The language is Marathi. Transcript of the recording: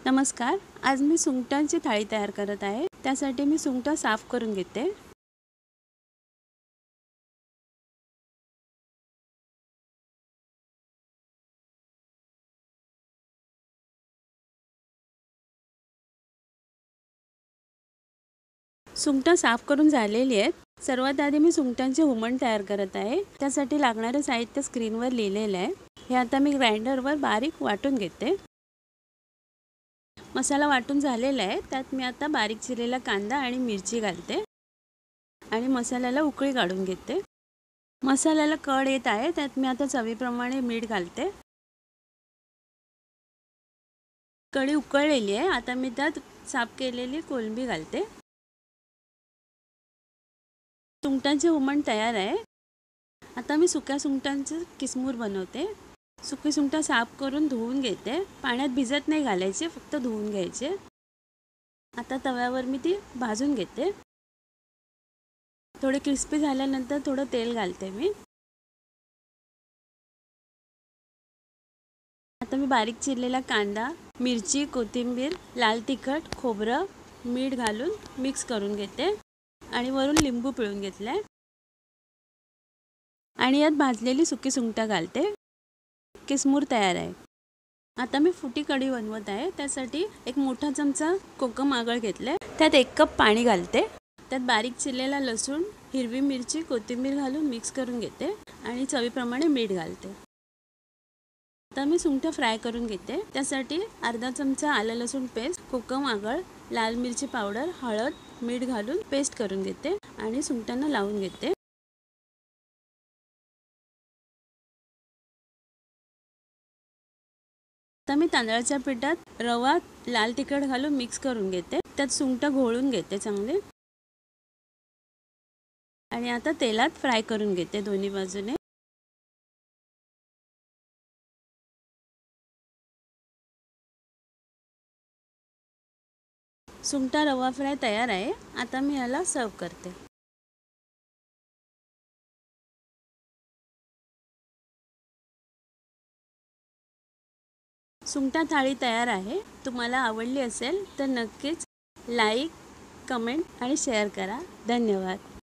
नमस्कार. आज मी सुंगटांची थाळी तयार करत आहे. त्यासाठी मी सुंगटं साफ करून घेते. सुंगटं साफ करून झालेली आहेत. सर्वात आधी मी सुंगटांचे हुमण तयार करत आहे. त्यासाठी लागणारे साहित्य स्क्रीनवर लिहिलेले आहे. हे आता मी ग्राइंडरवर बारीक वाटून घेते. मसाला वाटून झालेला आहे. त्यात मी आता बारीक चिरलेला कांदा आणि मिरची घालते आणि मसाल्याला उकळी काढून घेते. मसाल्याला कड येत आहे. त्यात मी आता चवीप्रमाणे मीठ घालते. कढी उकळलेली आहे. आता मी त्यात साफ केलेली कोळंबी घालते. सुंगटांचे हुमण तयार आहे. आता मी सुक्या सुंगटांचे किसमूर बनवते. सुकी सुंगटं साफ करून धुवून घेते. पाण्यात भिजत नाही घालायचे, फक्त धुवून घ्यायचे. आता तव्यावर मी ती भाजून घेते. थोडे क्रिस्पी झाल्यानंतर थोडं तेल घालते मी. आता मी बारीक चिरलेला कांदा, मिरची, कोथिंबीर, लाल तिखट, खोबरं, मीठ घालून मिक्स करून घेते आणि वरून लिंबू पिळून घेतलाय आणि यात भाजलेली सुकी सुंगटं घालते. किसमूर तयार आहे. आता मी फुटी कढी बनवत आहे. त्यासाठी एक मोठा चमचा कोकम आगळ घेतले. त्यात 1 कप पाणी घालते. त्यात बारीक चिरलेला लसूण, हिरवी मिरची, कोथिंबीर घालून मिक्स करून घेते आणि चवीप्रमाणे मीठ घालते. आता मी सुंगटं फ्राय करून घेते. त्यासाठी अर्धा चमचा आलं लसूण पेस्ट, कोकम आगळ, लाल मिरची पावडर, हळद, मीठ घालून पेस्ट करून घेते आणि सुंगटांना लावून घेते. आता मी तांदळाच्या पिठात रवा, लाल तिखट घालून मिक्स करून घेते. त्यात सुंगटं घोळून घेते चांगले आणि आता तेलात फ्राय करून घेते दोन्ही बाजूने. सुंगटा रवा फ्राय तयार आहे. आता मी याला सर्व करते. सुंगटा थाळी तयार आहे. तुम्हाला आवडली असेल तर नक्कीच लाईक, कमेंट आणि शेअर करा. धन्यवाद.